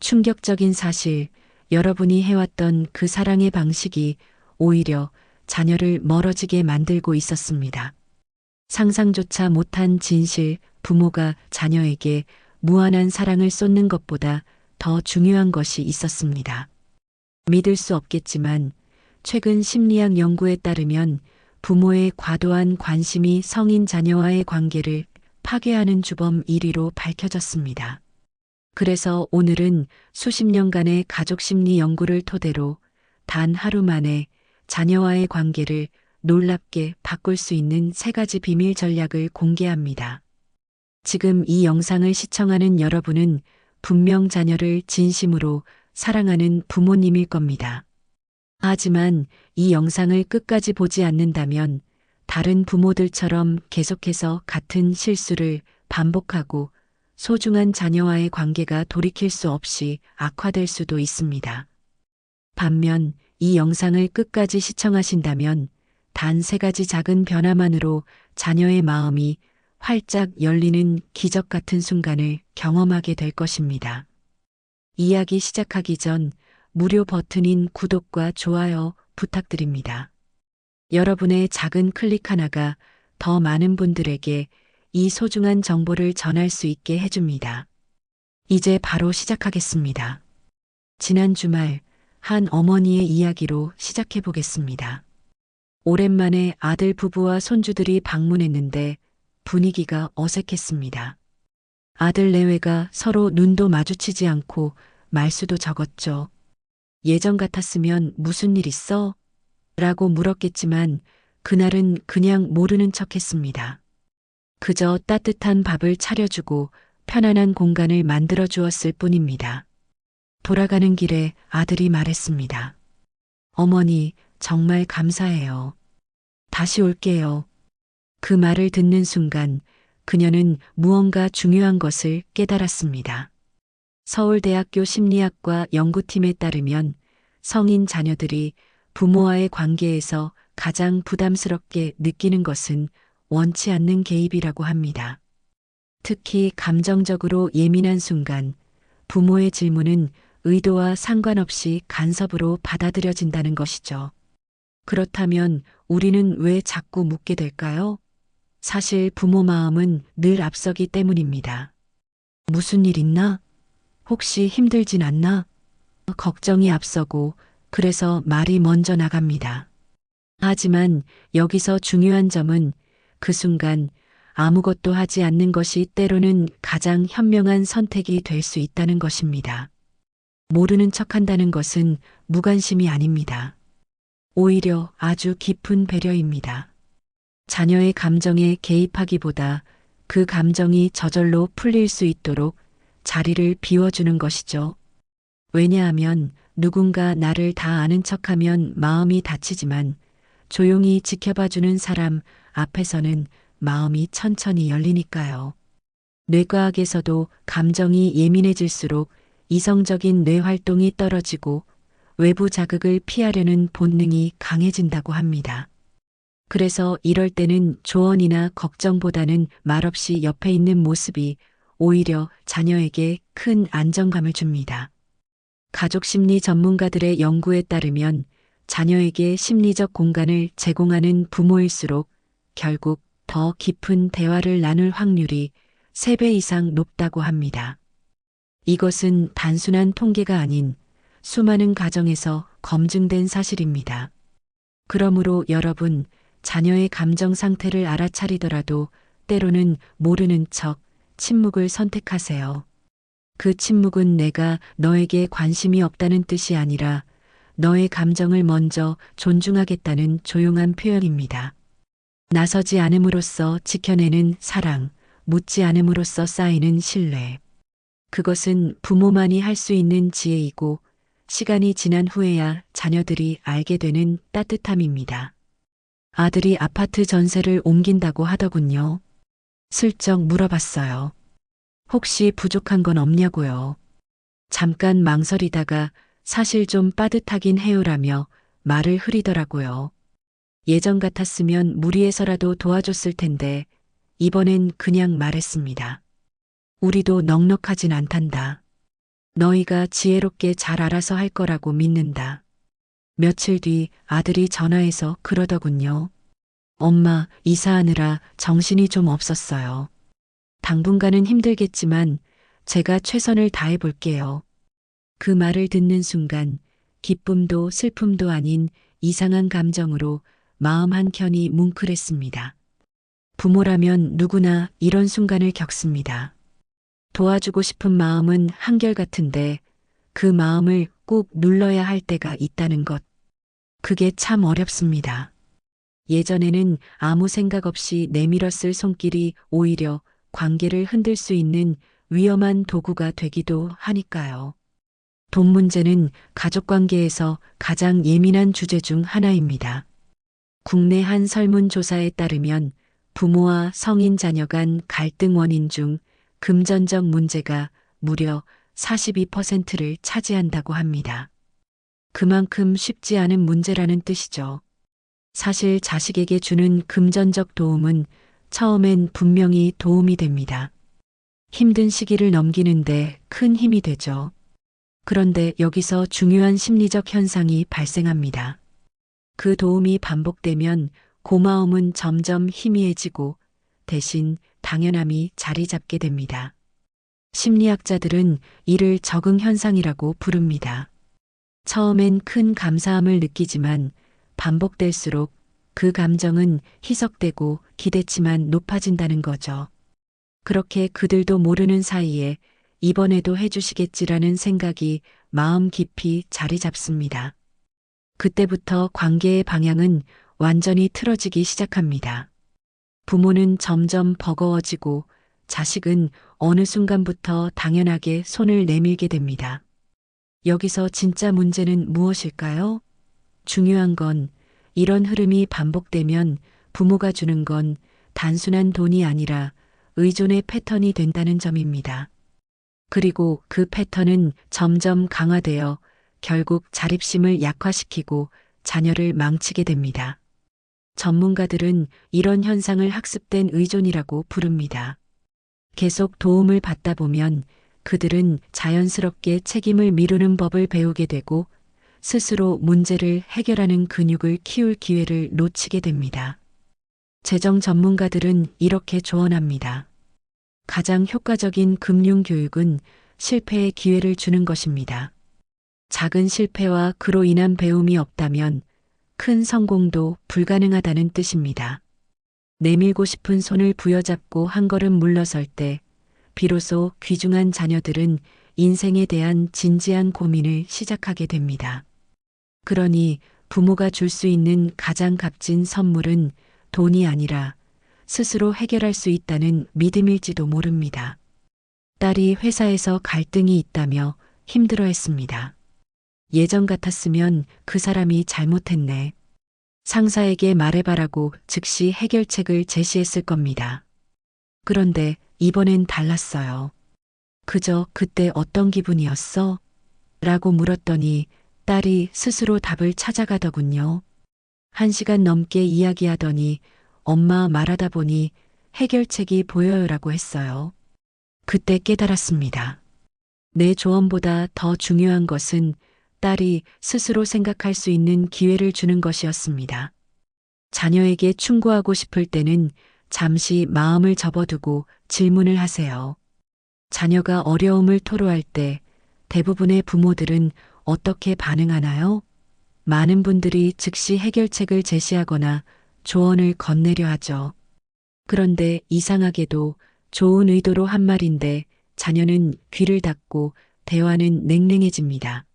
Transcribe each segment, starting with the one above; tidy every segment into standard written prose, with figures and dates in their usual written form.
충격적인 사실, 여러분이 해왔던 그 사랑의 방식이 오히려 자녀를 멀어지게 만들고 있었습니다. 상상조차 못한 진실, 부모가 자녀에게 무한한 사랑을 쏟는 것보다 더 중요한 것이 있었습니다. 믿을 수 없겠지만 최근 심리학 연구에 따르면 부모의 과도한 관심이 성인 자녀와의 관계를 파괴하는 주범 1위로 밝혀졌습니다. 그래서 오늘은 수십 년간의 가족 심리 연구를 토대로 단 하루 만에 자녀와의 관계를 놀랍게 바꿀 수 있는 3가지 비밀 전략을 공개합니다. 지금 이 영상을 시청하는 여러분은 분명 자녀를 진심으로 사랑하는 부모님일 겁니다. 하지만 이 영상을 끝까지 보지 않는다면 다른 부모들처럼 계속해서 같은 실수를 반복하고 소중한 자녀와의 관계가 돌이킬 수 없이 악화될 수도 있습니다. 반면 이 영상을 끝까지 시청하신다면 단 3가지 작은 변화만으로 자녀의 마음이 활짝 열리는 기적 같은 순간을 경험하게 될 것입니다. 이야기 시작하기 전 무료 버튼인 구독과 좋아요 부탁드립니다. 여러분의 작은 클릭 하나가 더 많은 분들에게 이 소중한 정보를 전할 수 있게 해줍니다. 이제 바로 시작하겠습니다. 지난 주말 한 어머니의 이야기로 시작해 보겠습니다. 오랜만에 아들 부부와 손주들이 방문했는데 분위기가 어색했습니다. 아들 내외가 서로 눈도 마주치지 않고 말수도 적었죠. 예전 같았으면 무슨 일 있어? 라고 물었겠지만 그날은 그냥 모르는 척 했습니다. 그저 따뜻한 밥을 차려주고 편안한 공간을 만들어 주었을 뿐입니다. 돌아가는 길에 아들이 말했습니다. 어머니, 정말 감사해요. 다시 올게요. 그 말을 듣는 순간 그녀는 무언가 중요한 것을 깨달았습니다. 서울대학교 심리학과 연구팀에 따르면 성인 자녀들이 부모와의 관계에서 가장 부담스럽게 느끼는 것은 원치 않는 개입이라고 합니다. 특히 감정적으로 예민한 순간 부모의 질문은 의도와 상관없이 간섭으로 받아들여진다는 것이죠. 그렇다면 우리는 왜 자꾸 묻게 될까요? 사실 부모 마음은 늘 앞서기 때문입니다. 무슨 일 있나? 혹시 힘들진 않나? 걱정이 앞서고 그래서 말이 먼저 나갑니다. 하지만 여기서 중요한 점은 그 순간 아무것도 하지 않는 것이 때로는 가장 현명한 선택이 될 수 있다는 것입니다. 모르는 척한다는 것은 무관심이 아닙니다. 오히려 아주 깊은 배려입니다. 자녀의 감정에 개입하기보다 그 감정이 저절로 풀릴 수 있도록 자리를 비워주는 것이죠. 왜냐하면 누군가 나를 다 아는 척하면 마음이 다치지만 조용히 지켜봐주는 사람 앞에서는 마음이 천천히 열리니까요. 뇌과학에서도 감정이 예민해질수록 이성적인 뇌 활동이 떨어지고 외부 자극을 피하려는 본능이 강해진다고 합니다. 그래서 이럴 때는 조언이나 걱정보다는 말없이 옆에 있는 모습이 오히려 자녀에게 큰 안정감을 줍니다. 가족 심리 전문가들의 연구에 따르면 자녀에게 심리적 공간을 제공하는 부모일수록 결국 더 깊은 대화를 나눌 확률이 3배 이상 높다고 합니다. 이것은 단순한 통계가 아닌 수많은 가정에서 검증된 사실입니다. 그러므로 여러분, 자녀의 감정 상태를 알아차리더라도 때로는 모르는 척 침묵을 선택하세요. 그 침묵은 내가 너에게 관심이 없다는 뜻이 아니라 너의 감정을 먼저 존중하겠다는 조용한 표현입니다. 나서지 않음으로써 지켜내는 사랑, 묻지 않음으로써 쌓이는 신뢰. 그것은 부모만이 할 수 있는 지혜이고 시간이 지난 후에야 자녀들이 알게 되는 따뜻함입니다. 아들이 아파트 전세를 옮긴다고 하더군요. 슬쩍 물어봤어요. 혹시 부족한 건 없냐고요. 잠깐 망설이다가 사실 좀 빠듯하긴 해요라며 말을 흐리더라고요. 예전 같았으면 무리해서라도 도와줬을 텐데 이번엔 그냥 말했습니다. 우리도 넉넉하진 않단다. 너희가 지혜롭게 잘 알아서 할 거라고 믿는다. 며칠 뒤 아들이 전화해서 그러더군요. 엄마, 이사하느라 정신이 좀 없었어요. 당분간은 힘들겠지만 제가 최선을 다해 볼게요. 그 말을 듣는 순간 기쁨도 슬픔도 아닌 이상한 감정으로 마음 한켠이 뭉클했습니다. 부모라면 누구나 이런 순간을 겪습니다. 도와주고 싶은 마음은 한결같은데 그 마음을 꾹 눌러야 할 때가 있다는 것. 그게 참 어렵습니다. 예전에는 아무 생각 없이 내밀었을 손길이 오히려 관계를 흔들 수 있는 위험한 도구가 되기도 하니까요. 돈 문제는 가족 관계에서 가장 예민한 주제 중 하나입니다. 국내 한 설문조사에 따르면 부모와 성인 자녀 간 갈등 원인 중 금전적 문제가 무려 42%를 차지한다고 합니다. 그만큼 쉽지 않은 문제라는 뜻이죠. 사실 자식에게 주는 금전적 도움은 처음엔 분명히 도움이 됩니다. 힘든 시기를 넘기는데 큰 힘이 되죠. 그런데 여기서 중요한 심리적 현상이 발생합니다. 그 도움이 반복되면 고마움은 점점 희미해지고 대신 당연함이 자리 잡게 됩니다. 심리학자들은 이를 적응 현상이라고 부릅니다. 처음엔 큰 감사함을 느끼지만 반복될수록 그 감정은 희석되고 기대치만 높아진다는 거죠. 그렇게 그들도 모르는 사이에 이번에도 해주시겠지라는 생각이 마음 깊이 자리 잡습니다. 그때부터 관계의 방향은 완전히 틀어지기 시작합니다. 부모는 점점 버거워지고 자식은 어느 순간부터 당연하게 손을 내밀게 됩니다. 여기서 진짜 문제는 무엇일까요? 중요한 건 이런 흐름이 반복되면 부모가 주는 건 단순한 돈이 아니라 의존의 패턴이 된다는 점입니다. 그리고 그 패턴은 점점 강화되어 결국 자립심을 약화시키고 자녀를 망치게 됩니다. 전문가들은 이런 현상을 학습된 의존이라고 부릅니다. 계속 도움을 받다 보면 그들은 자연스럽게 책임을 미루는 법을 배우게 되고 스스로 문제를 해결하는 근육을 키울 기회를 놓치게 됩니다. 재정 전문가들은 이렇게 조언합니다. 가장 효과적인 금융 교육은 실패의 기회를 주는 것입니다. 작은 실패와 그로 인한 배움이 없다면 큰 성공도 불가능하다는 뜻입니다. 내밀고 싶은 손을 부여잡고 한 걸음 물러설 때 비로소 귀중한 자녀들은 인생에 대한 진지한 고민을 시작하게 됩니다. 그러니 부모가 줄 수 있는 가장 값진 선물은 돈이 아니라 스스로 해결할 수 있다는 믿음일지도 모릅니다. 딸이 회사에서 갈등이 있다며 힘들어했습니다. 예전 같았으면 그 사람이 잘못했네. 상사에게 말해봐라고 즉시 해결책을 제시했을 겁니다. 그런데 이번엔 달랐어요. 그저 그때 어떤 기분이었어? 라고 물었더니 딸이 스스로 답을 찾아가더군요. 1시간 넘게 이야기하더니 엄마 말하다 보니 해결책이 보여요라고 했어요. 그때 깨달았습니다. 내 조언보다 더 중요한 것은 딸이 스스로 생각할 수 있는 기회를 주는 것이었습니다. 자녀에게 충고하고 싶을 때는 잠시 마음을 접어두고 질문을 하세요. 자녀가 어려움을 토로할 때 대부분의 부모들은 어떻게 반응하나요? 많은 분들이 즉시 해결책을 제시하거나 조언을 건네려 하죠. 그런데 이상하게도 좋은 의도로 한 말인데 자녀는 귀를 닫고 대화는 냉랭해집니다.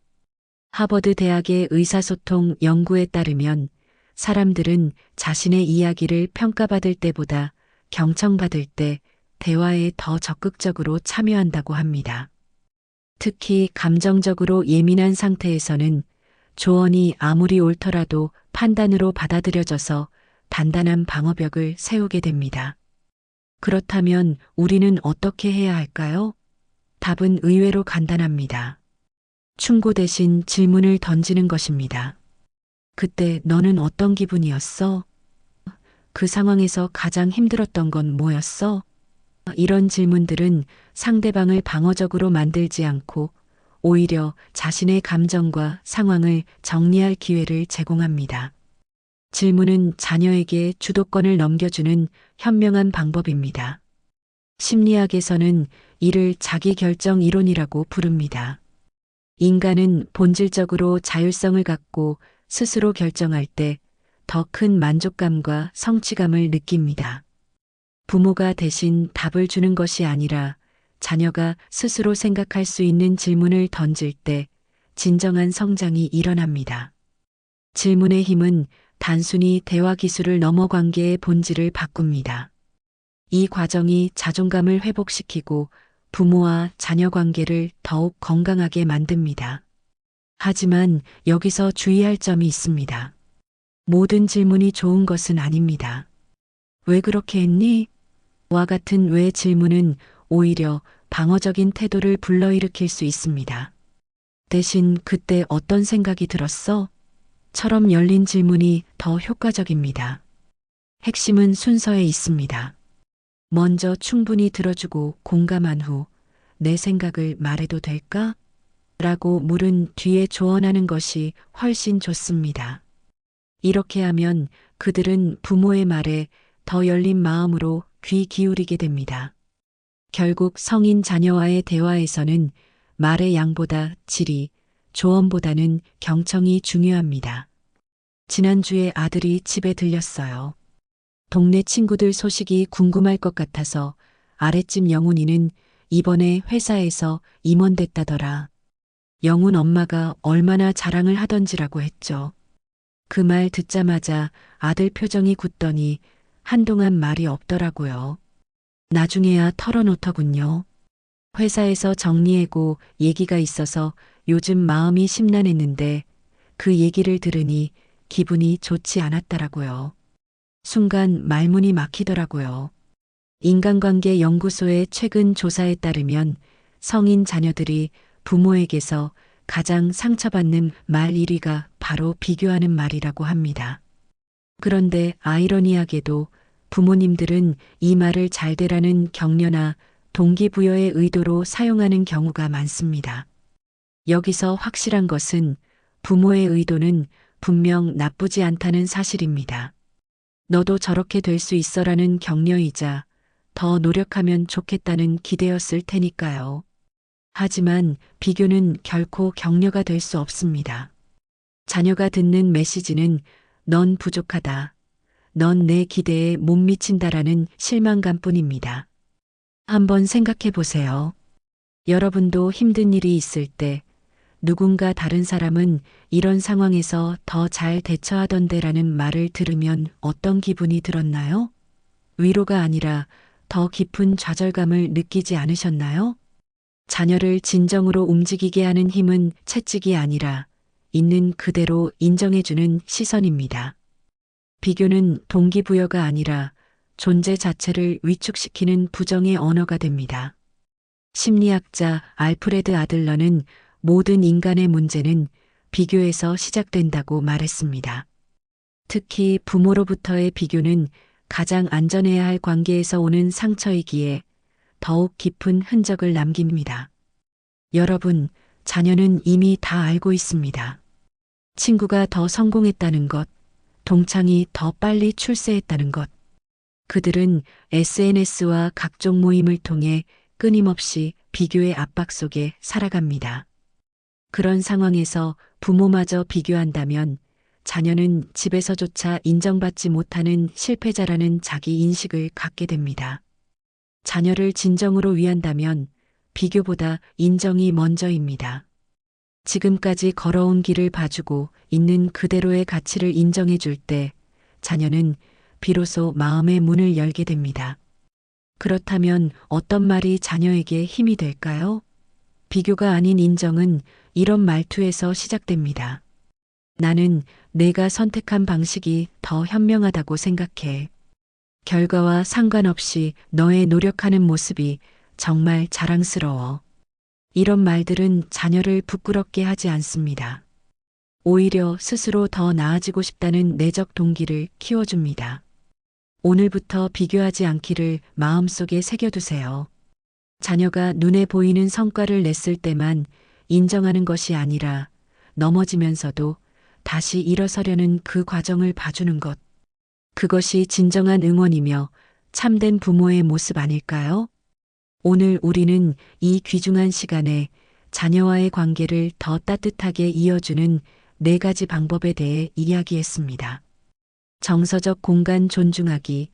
하버드 대학의 의사소통 연구에 따르면 사람들은 자신의 이야기를 평가받을 때보다 경청받을 때 대화에 더 적극적으로 참여한다고 합니다. 특히 감정적으로 예민한 상태에서는 조언이 아무리 옳더라도 판단으로 받아들여져서 단단한 방어벽을 세우게 됩니다. 그렇다면 우리는 어떻게 해야 할까요? 답은 의외로 간단합니다. 충고 대신 질문을 던지는 것입니다. 그때 너는 어떤 기분이었어? 그 상황에서 가장 힘들었던 건 뭐였어? 이런 질문들은 상대방을 방어적으로 만들지 않고 오히려 자신의 감정과 상황을 정리할 기회를 제공합니다. 질문은 자녀에게 주도권을 넘겨주는 현명한 방법입니다. 심리학에서는 이를 자기결정 이론이라고 부릅니다. 인간은 본질적으로 자율성을 갖고 스스로 결정할 때 더 큰 만족감과 성취감을 느낍니다. 부모가 대신 답을 주는 것이 아니라 자녀가 스스로 생각할 수 있는 질문을 던질 때 진정한 성장이 일어납니다. 질문의 힘은 단순히 대화 기술을 넘어 관계의 본질을 바꿉니다. 이 과정이 자존감을 회복시키고 부모와 자녀 관계를 더욱 건강하게 만듭니다. 하지만 여기서 주의할 점이 있습니다. 모든 질문이 좋은 것은 아닙니다. 왜 그렇게 했니? 와 같은 왜 질문은 오히려 방어적인 태도를 불러일으킬 수 있습니다. 대신 그때 어떤 생각이 들었어? 처럼 열린 질문이 더 효과적입니다. 핵심은 순서에 있습니다. 먼저 충분히 들어주고 공감한 후 내 생각을 말해도 될까? 라고 물은 뒤에 조언하는 것이 훨씬 좋습니다. 이렇게 하면 그들은 부모의 말에 더 열린 마음으로 귀 기울이게 됩니다. 결국 성인 자녀와의 대화에서는 말의 양보다 질이, 조언보다는 경청이 중요합니다. 지난주에 아들이 집에 들렸어요. 동네 친구들 소식이 궁금할 것 같아서 아랫집 영훈이는 이번에 회사에서 임원됐다더라. 영훈 엄마가 얼마나 자랑을 하던지라고 했죠. 그 말 듣자마자 아들 표정이 굳더니 한동안 말이 없더라고요. 나중에야 털어놓더군요. 회사에서 정리해고 얘기가 있어서 요즘 마음이 심란했는데 그 얘기를 들으니 기분이 좋지 않았더라고요. 순간 말문이 막히더라고요. 인간관계 연구소의 최근 조사에 따르면 성인 자녀들이 부모에게서 가장 상처받는 말 1위가 바로 비교하는 말이라고 합니다. 그런데 아이러니하게도 부모님들은 이 말을 잘 되라는 격려나 동기부여의 의도로 사용하는 경우가 많습니다. 여기서 확실한 것은 부모의 의도는 분명 나쁘지 않다는 사실입니다. 너도 저렇게 될 수 있어라는 격려이자 더 노력하면 좋겠다는 기대였을 테니까요. 하지만 비교는 결코 격려가 될 수 없습니다. 자녀가 듣는 메시지는 넌 부족하다. 넌 내 기대에 못 미친다라는 실망감뿐입니다. 한번 생각해 보세요. 여러분도 힘든 일이 있을 때 누군가 다른 사람은 이런 상황에서 더 잘 대처하던데라는 말을 들으면 어떤 기분이 들었나요? 위로가 아니라 더 깊은 좌절감을 느끼지 않으셨나요? 자녀를 진정으로 움직이게 하는 힘은 채찍이 아니라 있는 그대로 인정해주는 시선입니다. 비교는 동기부여가 아니라 존재 자체를 위축시키는 부정의 언어가 됩니다. 심리학자 알프레드 아들러는 모든 인간의 문제는 비교에서 시작된다고 말했습니다. 특히 부모로부터의 비교는 가장 안전해야 할 관계에서 오는 상처이기에 더욱 깊은 흔적을 남깁니다. 여러분, 자녀는 이미 다 알고 있습니다. 친구가 더 성공했다는 것, 동창이 더 빨리 출세했다는 것. 그들은 SNS와 각종 모임을 통해 끊임없이 비교의 압박 속에 살아갑니다. 그런 상황에서 부모마저 비교한다면 자녀는 집에서조차 인정받지 못하는 실패자라는 자기 인식을 갖게 됩니다. 자녀를 진정으로 위한다면 비교보다 인정이 먼저입니다. 지금까지 걸어온 길을 봐주고 있는 그대로의 가치를 인정해 줄 때 자녀는 비로소 마음의 문을 열게 됩니다. 그렇다면 어떤 말이 자녀에게 힘이 될까요? 비교가 아닌 인정은 이런 말투에서 시작됩니다. 나는 내가 선택한 방식이 더 현명하다고 생각해. 결과와 상관없이 너의 노력하는 모습이 정말 자랑스러워. 이런 말들은 자녀를 부끄럽게 하지 않습니다. 오히려 스스로 더 나아지고 싶다는 내적 동기를 키워줍니다. 오늘부터 비교하지 않기를 마음속에 새겨두세요. 자녀가 눈에 보이는 성과를 냈을 때만 인정하는 것이 아니라 넘어지면서도 다시 일어서려는 그 과정을 봐주는 것. 그것이 진정한 응원이며 참된 부모의 모습 아닐까요? 오늘 우리는 이 귀중한 시간에 자녀와의 관계를 더 따뜻하게 이어주는 4가지 방법에 대해 이야기했습니다. 정서적 공간 존중하기,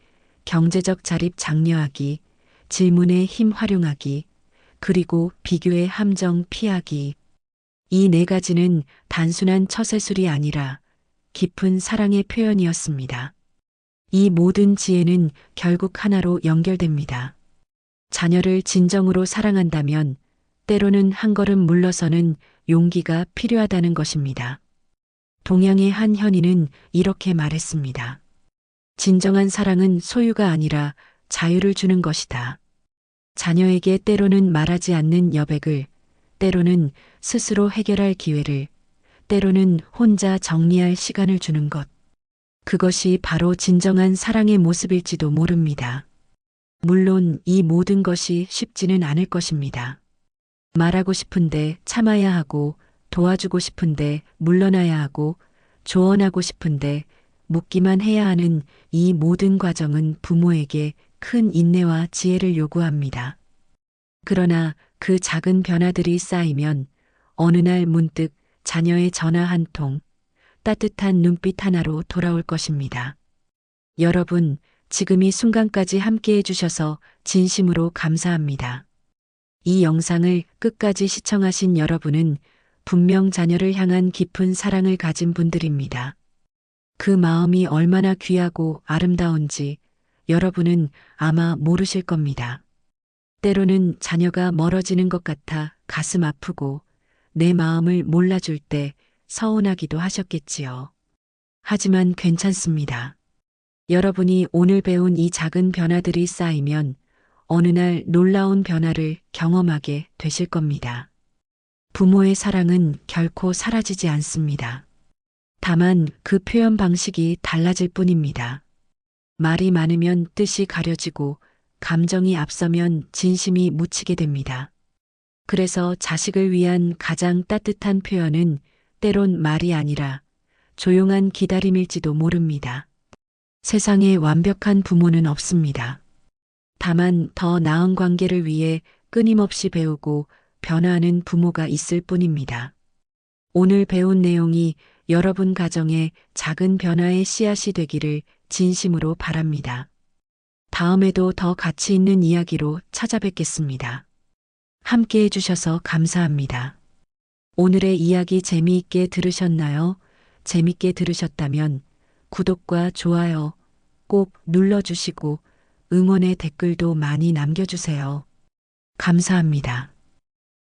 경제적 자립 장려하기, 질문의 힘 활용하기, 그리고 비교의 함정 피하기. 이 4가지는 단순한 처세술이 아니라 깊은 사랑의 표현이었습니다. 이 모든 지혜는 결국 하나로 연결됩니다. 자녀를 진정으로 사랑한다면 때로는 한 걸음 물러서는 용기가 필요하다는 것입니다. 동양의 한 현인은 이렇게 말했습니다. 진정한 사랑은 소유가 아니라 자유를 주는 것이다. 자녀에게 때로는 말하지 않는 여백을, 때로는 스스로 해결할 기회를, 때로는 혼자 정리할 시간을 주는 것. 그것이 바로 진정한 사랑의 모습일지도 모릅니다. 물론 이 모든 것이 쉽지는 않을 것입니다. 말하고 싶은데 참아야 하고, 도와주고 싶은데 물러나야 하고, 조언하고 싶은데 묻기만 해야 하는 이 모든 과정은 부모에게 큰 인내와 지혜를 요구합니다. 그러나 그 작은 변화들이 쌓이면 어느 날 문득 자녀의 전화 한 통, 따뜻한 눈빛 하나로 돌아올 것입니다. 여러분, 지금 이 순간까지 함께 해주셔서 진심으로 감사합니다. 이 영상을 끝까지 시청하신 여러분은 분명 자녀를 향한 깊은 사랑을 가진 분들입니다. 그 마음이 얼마나 귀하고 아름다운지 여러분은 아마 모르실 겁니다. 때로는 자녀가 멀어지는 것 같아 가슴 아프고 내 마음을 몰라줄 때 서운하기도 하셨겠지요. 하지만 괜찮습니다. 여러분이 오늘 배운 이 작은 변화들이 쌓이면 어느 날 놀라운 변화를 경험하게 되실 겁니다. 부모의 사랑은 결코 사라지지 않습니다. 다만 그 표현 방식이 달라질 뿐입니다. 말이 많으면 뜻이 가려지고 감정이 앞서면 진심이 묻히게 됩니다. 그래서 자식을 위한 가장 따뜻한 표현은 때론 말이 아니라 조용한 기다림일지도 모릅니다. 세상에 완벽한 부모는 없습니다. 다만 더 나은 관계를 위해 끊임없이 배우고 변화하는 부모가 있을 뿐입니다. 오늘 배운 내용이 여러분 가정의 작은 변화의 씨앗이 되기를 진심으로 바랍니다. 다음에도 더 가치 있는 이야기로 찾아뵙겠습니다. 함께 해주셔서 감사합니다. 오늘의 이야기 재미있게 들으셨나요? 재밌게 들으셨다면 구독과 좋아요 꼭 눌러주시고 응원의 댓글도 많이 남겨주세요. 감사합니다.